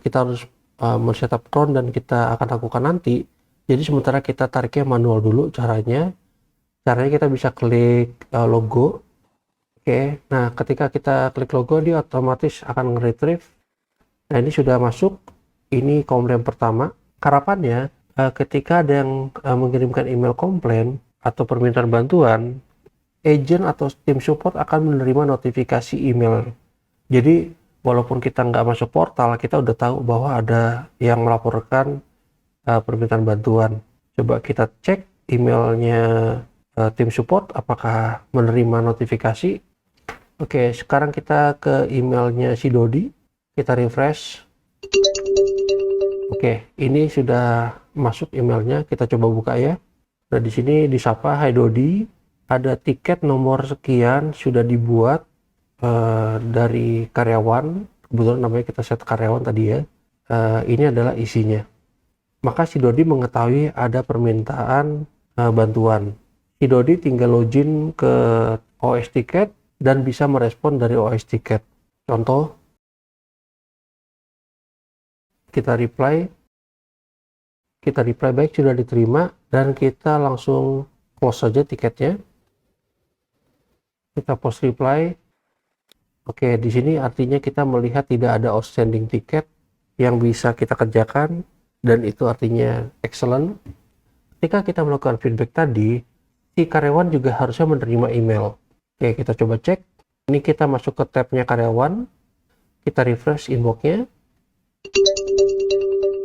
kita harus men-setup cron dan kita akan lakukan nanti, jadi sementara kita tariknya manual dulu. Caranya kita bisa klik logo. Oke, nah ketika kita klik logo, dia otomatis akan nge-retrieve. Nah ini sudah masuk, ini komplain pertama. Harapannya ketika ada yang mengirimkan email komplain atau permintaan bantuan, agent atau tim support akan menerima notifikasi email. Jadi walaupun kita nggak masuk portal, kita udah tahu bahwa ada yang melaporkan permintaan bantuan. Coba kita cek emailnya tim support apakah menerima notifikasi. Oke, sekarang kita ke emailnya si Dodi, kita refresh. Oke, ini sudah masuk emailnya, kita coba buka ya. Nah di sini disapa, hai Dodi, ada tiket nomor sekian sudah dibuat dari karyawan, kebetulan namanya kita set karyawan tadi ya. Ini adalah isinya. Maka si Dodi mengetahui ada permintaan bantuan. Si Dodi tinggal login ke OS Ticket dan bisa merespon dari OS Ticket. Contoh, kita reply baik sudah diterima, dan kita langsung close saja tiketnya. Kita post reply. Oke, di sini artinya kita melihat tidak ada outstanding tiket yang bisa kita kerjakan, dan itu artinya excellent. Ketika kita melakukan feedback tadi, si karyawan juga harusnya menerima email. Oke, kita coba cek. Ini kita masuk ke tabnya karyawan, kita refresh inboxnya.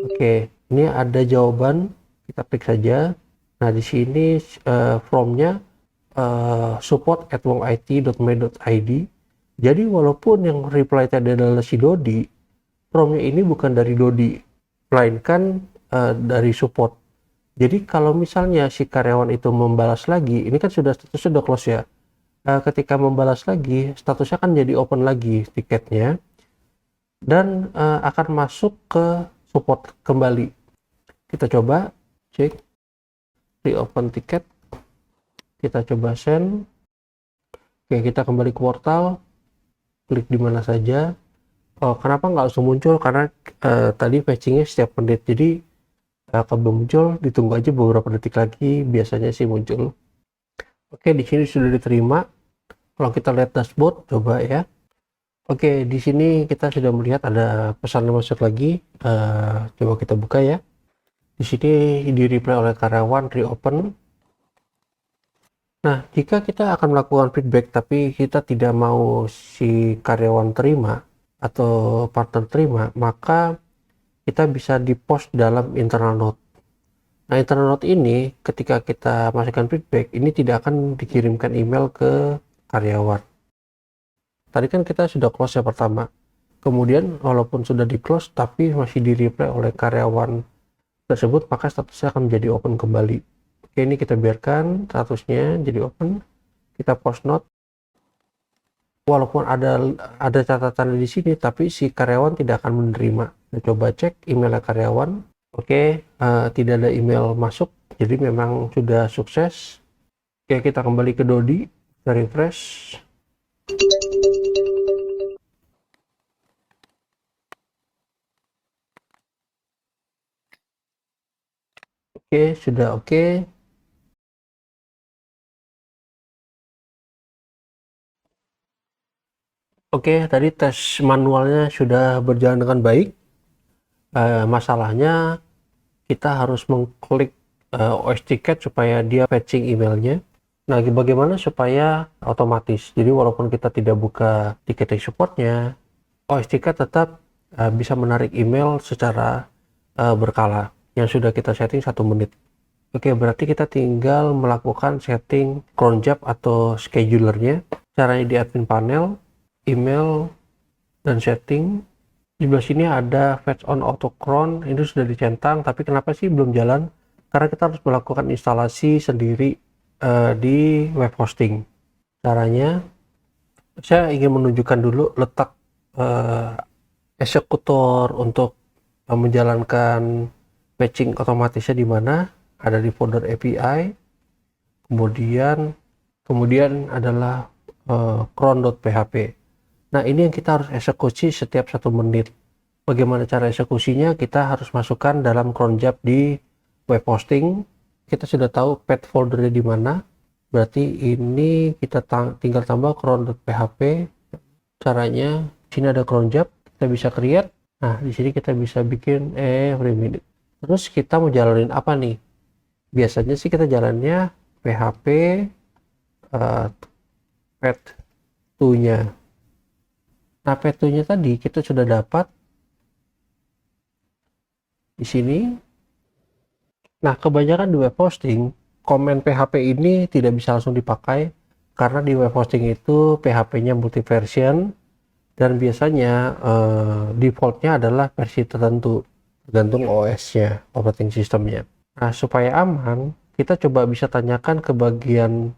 Oke, ini ada jawaban, kita klik saja. Nah di sini from-nya support@wongit.my.id. Jadi walaupun yang reply tadi adalah si Dodi, from-nya ini bukan dari Dodi, melainkan dari support. Jadi kalau misalnya si karyawan itu membalas lagi, ini kan statusnya sudah close ya. Ketika membalas lagi, statusnya kan jadi open lagi tiketnya, dan akan masuk ke support kembali. Kita coba cek reopen tiket, kita coba send. Oke, kita kembali ke portal, klik di mana saja. Kenapa nggak langsung muncul? Karena tadi fetchingnya setiap menit, jadi kalau belum muncul ditunggu aja beberapa detik lagi, biasanya sih muncul. Oke, di sini sudah diterima. Kalau kita lihat dashboard, coba ya. Oke, di sini kita sudah melihat ada pesan yang masuk lagi. Coba kita buka ya. Di sini di reply oleh karyawan, reopen. Nah, jika kita akan melakukan feedback tapi kita tidak mau si karyawan terima atau partner terima, maka kita bisa di post dalam internal note. Nah, internal note ini ketika kita masukkan feedback, ini tidak akan dikirimkan email ke karyawan. Tadi kan kita sudah close ya pertama. Kemudian walaupun sudah di close tapi masih di reply oleh karyawan tersebut, maka statusnya akan menjadi open kembali. Oke, ini kita biarkan statusnya jadi open. Kita post note. Walaupun ada catatan di sini, tapi si karyawan tidak akan menerima. Kita coba cek email karyawan. Oke, tidak ada email masuk. Jadi memang sudah sukses. Oke, kita kembali ke Dodi. Kita refresh. Oke, sudah oke. Oke, tadi tes manualnya sudah berjalan dengan baik. Masalahnya kita harus mengklik OS Ticket supaya dia fetching emailnya. Nah, bagaimana supaya otomatis? Jadi walaupun kita tidak buka ticketing supportnya, OS Ticket tetap bisa menarik email secara berkala yang sudah kita setting 1 menit. Oke, berarti kita tinggal melakukan setting cron job atau schedulernya. Caranya di admin panel, email, dan setting. Di sebelah sini ada fetch on auto cron, ini sudah dicentang, tapi kenapa sih belum jalan? Karena kita harus melakukan instalasi sendiri di web hosting. Caranya, saya ingin menunjukkan dulu letak eksekutor untuk menjalankan patching otomatisnya di mana. Ada di folder API, kemudian adalah cron.php. Nah, ini yang kita harus eksekusi setiap 1 menit. Bagaimana cara eksekusinya? Kita harus masukkan dalam cron job di web hosting. Kita sudah tahu path foldernya di mana. Berarti ini kita tinggal tambah cron.php. Caranya, sini ada cron job, kita bisa create. Nah, di sini kita bisa bikin every minute. Terus kita mau jalanin apa nih? Biasanya sih kita jalannya PHP path2-nya. Nah, path2-nya tadi kita sudah dapat di sini. Nah, kebanyakan di web hosting, komen PHP ini tidak bisa langsung dipakai karena di web hosting itu PHP-nya multi version dan biasanya defaultnya adalah versi tertentu, tergantung OS-nya, operating system-nya. Nah, supaya aman, kita coba bisa tanyakan ke bagian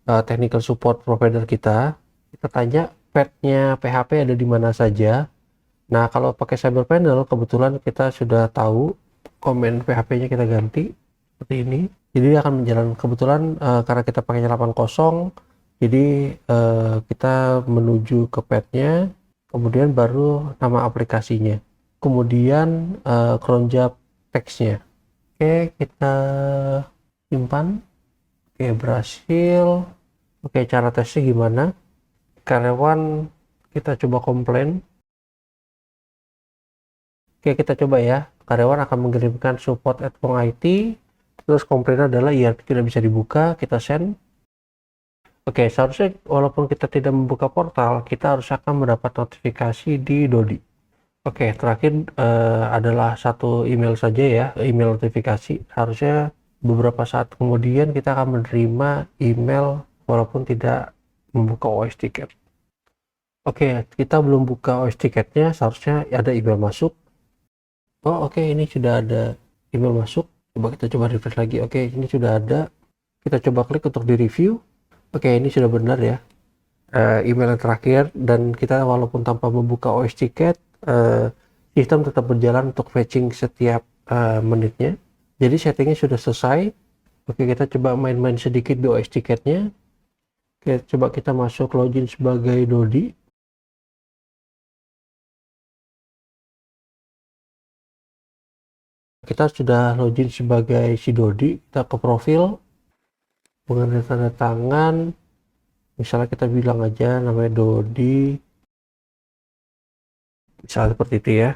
technical support provider kita. Kita tanya path-nya PHP ada di mana saja. Nah, kalau pakai Cyberpanel, kebetulan kita sudah tahu komen PHP-nya kita ganti seperti ini. Jadi dia akan menjalankan, kebetulan karena kita pakainya 80, jadi kita menuju ke path-nya, kemudian baru nama aplikasinya, kemudian cron job text-nya. Oke, kita simpan. Oke, berhasil. Oke, cara tesnya gimana? Karyawan kita coba komplain. Oke, kita coba ya. Karyawan akan mengirimkan support at IT. Terus komplain adalah ERP tidak bisa dibuka. Kita send. Oke, seharusnya walaupun kita tidak membuka portal, kita harus akan mendapat notifikasi di Dodi. Oke, terakhir adalah 1 email saja ya, email notifikasi. Harusnya beberapa saat kemudian kita akan menerima email walaupun tidak membuka OS Ticket. Oke, kita belum buka OS Ticketnya, seharusnya ada email masuk. Oh, oke, ini sudah ada email masuk. Kita coba refresh lagi. Oke, ini sudah ada. Kita coba klik untuk di review. Oke, ini sudah benar ya. Email yang terakhir, dan kita walaupun tanpa membuka OS Ticket, sistem tetap berjalan untuk fetching setiap menitnya. Jadi settingnya sudah selesai. Oke, kita coba main-main sedikit di OS Ticketnya. Oke, coba kita masuk login sebagai Dodi. Kita sudah login sebagai si Dodi. Kita ke profil, mengenai tanda tangan, misalnya kita bilang aja namanya Dodi, misalnya seperti itu ya.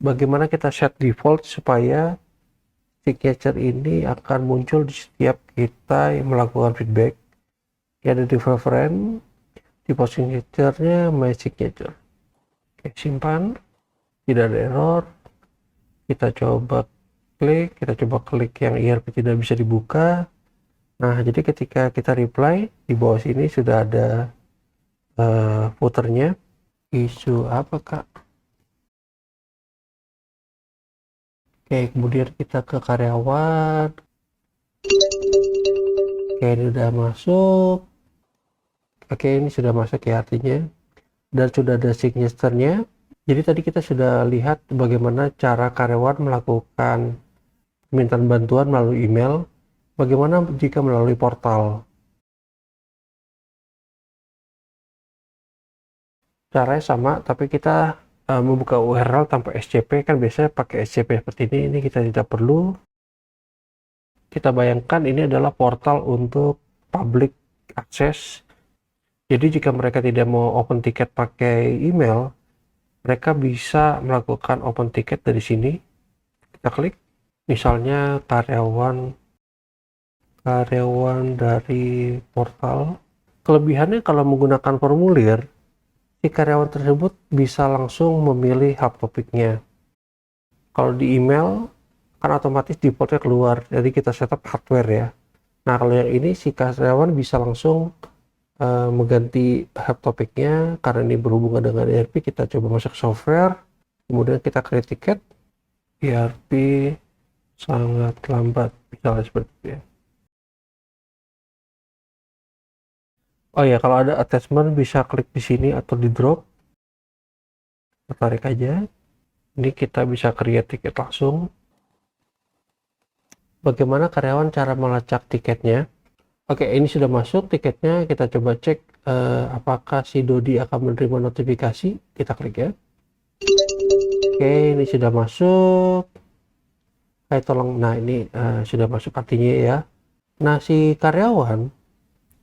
Bagaimana kita set default supaya signature ini akan muncul di setiap kita yang melakukan feedback. Ya, ada di preference, di post signature-nya my signature. Oke, simpan, tidak ada error. Kita coba klik yang ERP tidak bisa dibuka. Nah, jadi ketika kita reply, di bawah sini sudah ada footernya. Isu apa, Kak? Oke, kemudian kita ke karyawan. Oke, ini udah masuk. Oke, ini sudah masuk ya artinya. Dan sudah ada signature-nya. Jadi tadi kita sudah lihat bagaimana cara karyawan melakukan permintaan bantuan melalui email. Bagaimana jika melalui portal? Caranya sama, tapi kita membuka URL tanpa SCP, kan biasanya pakai SCP seperti ini kita tidak perlu. Kita bayangkan ini adalah portal untuk public access. Jadi jika mereka tidak mau open tiket pakai email, mereka bisa melakukan open ticket dari sini. Kita klik, misalnya karyawan dari portal. Kelebihannya kalau menggunakan formulir, si karyawan tersebut bisa langsung memilih hub topiknya. Kalau di email kan otomatis defaultnya keluar, jadi kita setup hardware ya. Nah kalau yang ini si karyawan bisa langsung mengganti hub topiknya. Karena ini berhubungan dengan ERP, kita coba masuk software, kemudian kita create tiket. ERP sangat lambat, misalnya seperti itu ya. Oh ya, kalau ada attachment bisa klik di sini atau di drop, tarik aja. Ini kita bisa create tiket langsung. Bagaimana karyawan cara melacak tiketnya? Oke, ini sudah masuk tiketnya. Kita coba cek apakah si Dodi akan menerima notifikasi. Kita klik ya. Oke, ini sudah masuk. Hai, tolong. Nah, ini sudah masuk artinya ya. Nah, si karyawan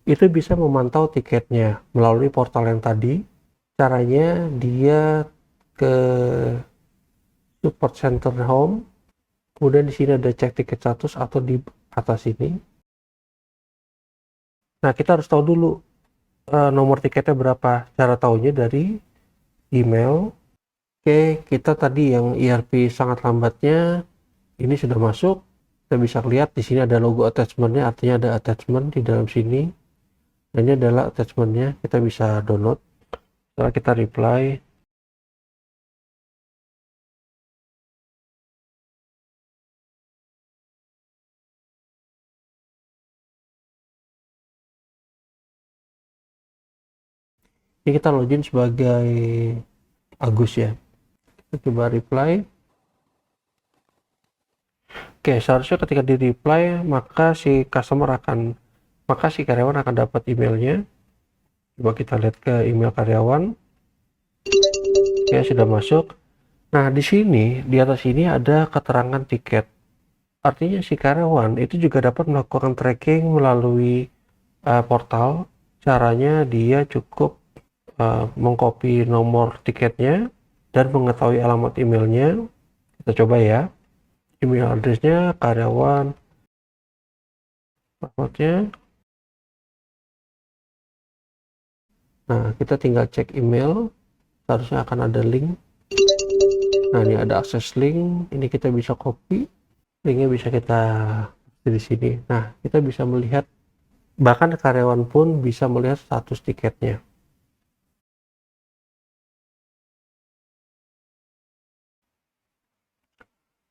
itu bisa memantau tiketnya melalui portal yang tadi. Caranya dia ke support center home. Kemudian di sini ada cek tiket status atau di atas ini. Nah, kita harus tahu dulu nomor tiketnya berapa. Cara tahunya dari email. Oke, kita tadi yang ERP sangat lambatnya, ini sudah masuk. Kita bisa lihat di sini ada logo attachmentnya, artinya ada attachment di dalam sini. Dan ini adalah attachmentnya, kita bisa download. Setelah kita reply, ini kita login sebagai Agus ya. Kita coba reply. Oke, seharusnya ketika di reply maka si karyawan akan dapat emailnya. Coba kita lihat ke email karyawan. Oke, sudah masuk. Nah, di sini di atas ini ada keterangan tiket. Artinya si karyawan itu juga dapat melakukan tracking melalui portal. Caranya dia cukup mengcopy nomor tiketnya dan mengetahui alamat emailnya. Kita coba ya. Email addressnya karyawan, passwordnya. Nah, kita tinggal cek email, seharusnya akan ada link. Nah, ini ada akses link, ini kita bisa copy, linknya bisa kita di sini. Nah, kita bisa melihat, bahkan karyawan pun bisa melihat status tiketnya.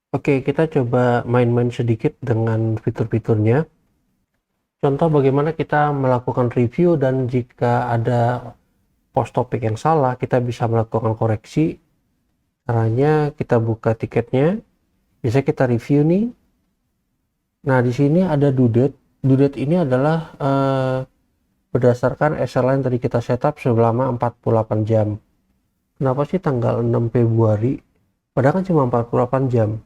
Oke, kita coba main-main sedikit dengan fitur-fiturnya. Contoh bagaimana kita melakukan review dan jika ada post topik yang salah, kita bisa melakukan koreksi. Caranya kita buka tiketnya, bisa kita review nih. Nah, di sini ada due date. Due date ini adalah berdasarkan SLA yang tadi kita setup selama 48 jam. Kenapa sih tanggal 6 Februari? Padahal kan cuma 48 jam.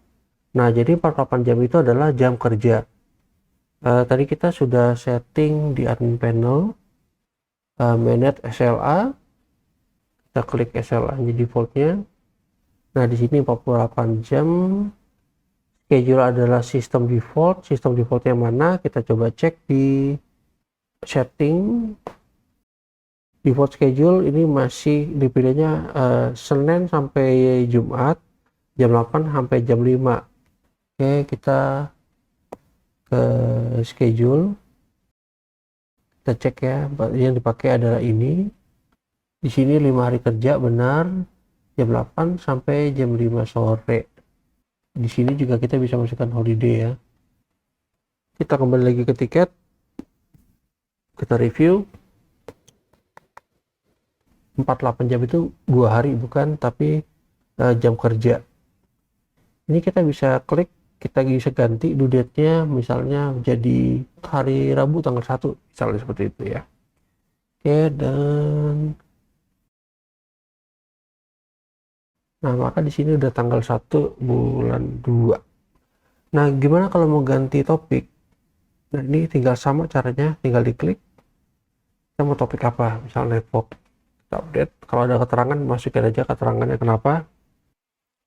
Nah, jadi 48 jam itu adalah jam kerja. Tadi kita sudah setting di admin panel, manage SLA. Kita klik SLA-nya defaultnya. Nah, di sini 48 jam. Schedule adalah sistem default. Sistem defaultnya mana? Kita coba cek di setting. Default schedule ini masih dipilihnya Senin sampai Jumat, jam 8 sampai jam 5. Oke, kita ke schedule, kita cek ya, yang dipakai adalah ini. Di sini 5 hari kerja benar, jam 8 sampai jam 5 sore. Di sini juga kita bisa masukkan holiday ya. Kita kembali lagi ke tiket, kita review. 48 jam itu 2 hari bukan, tapi jam kerja. Ini kita bisa klik, kita bisa ganti due date-nya misalnya jadi hari Rabu tanggal 1, misalnya seperti itu ya. Oke, dan nah, maka di sini udah tanggal 1 bulan 2. Nah, gimana kalau mau ganti topik? Nah, ini tinggal sama caranya, tinggal diklik. Kita mau topik apa? Misalnya network. Kita update. Kalau ada keterangan, masukin aja keterangannya kenapa.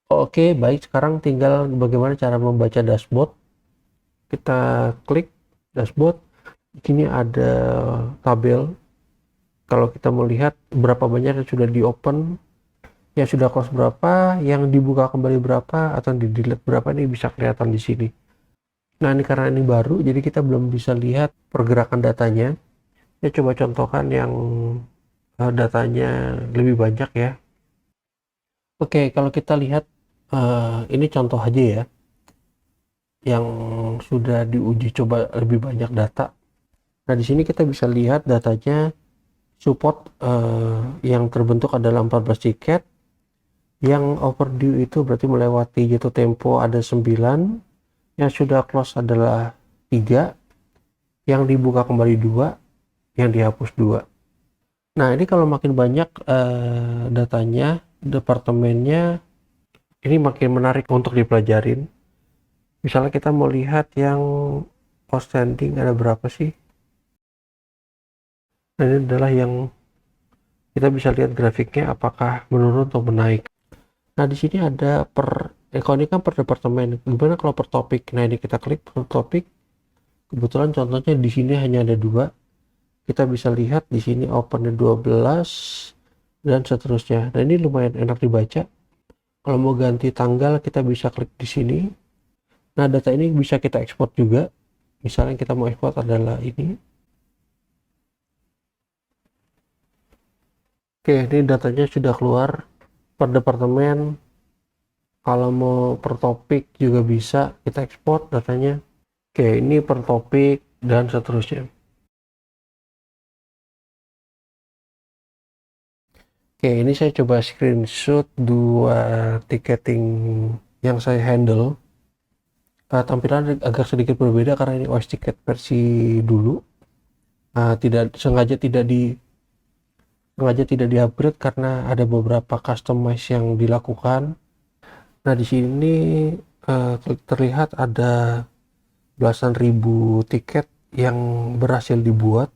Oke, baik. Sekarang tinggal bagaimana cara membaca dashboard. Kita klik dashboard. Di sini ada tabel. Kalau kita melihat berapa banyak yang sudah di open, yang sudah close berapa, yang dibuka kembali berapa, atau di delete berapa, ini bisa kelihatan di sini. Nah, ini karena ini baru, jadi kita belum bisa lihat pergerakan datanya. Ya, coba contohkan yang datanya lebih banyak ya. Oke, kalau kita lihat ini contoh aja ya, yang sudah diuji coba lebih banyak data. Nah, di sini kita bisa lihat datanya support yang terbentuk adalah 14 tiket, yang overdue itu berarti melewati jatuh tempo ada 9, yang sudah close adalah 3, yang dibuka kembali 2, yang dihapus 2. Nah, ini kalau makin banyak datanya, departemennya, ini makin menarik untuk dipelajarin. Misalnya kita mau lihat yang outstanding ada berapa sih. Nah, ini adalah yang kita bisa lihat grafiknya apakah menurun atau menaik. Nah, di sini ada kalau ini kan per departemen. Gimana kalau per topik? Nah, ini kita klik per topik. Kebetulan contohnya di sini hanya ada 2. Kita bisa lihat di sini opennya 12 dan seterusnya. Nah, ini lumayan enak dibaca. Kalau mau ganti tanggal, kita bisa klik di sini. Nah, data ini bisa kita ekspor juga. Misalnya kita mau ekspor adalah ini. Oke, ini datanya sudah keluar per departemen. Kalau mau per topik juga bisa kita ekspor datanya. Oke, ini per topik dan seterusnya. Oke, ini saya coba screenshot 2 tiketing yang saya handle. Tampilan agak sedikit berbeda karena ini OS tiket versi dulu. Sengaja tidak di-upgrade karena ada beberapa customize yang dilakukan. Nah, di sini terlihat ada belasan ribu tiket yang berhasil dibuat.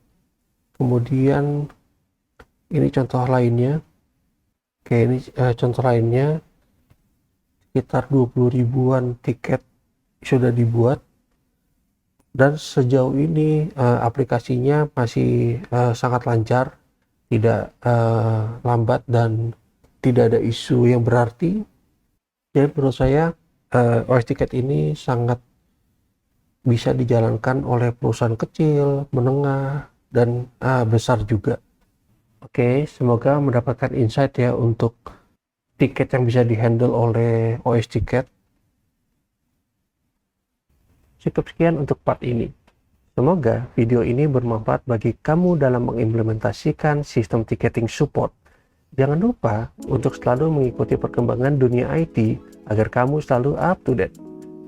Kemudian ini contoh lainnya. Oke, ini contoh lainnya, sekitar 20 ribuan tiket sudah dibuat, dan sejauh ini aplikasinya masih sangat lancar, tidak lambat dan tidak ada isu yang berarti. Jadi menurut saya OS Ticket ini sangat bisa dijalankan oleh perusahaan kecil, menengah, dan besar juga. Oke, semoga mendapatkan insight ya untuk tiket yang bisa dihandle oleh OS Ticket. Cukup sekian untuk part ini. Semoga video ini bermanfaat bagi kamu dalam mengimplementasikan sistem ticketing support. Jangan lupa untuk selalu mengikuti perkembangan dunia IT agar kamu selalu up to date.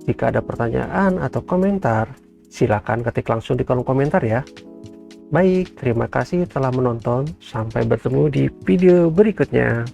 Jika ada pertanyaan atau komentar, silakan ketik langsung di kolom komentar ya. Baik, terima kasih telah menonton. Sampai bertemu di video berikutnya.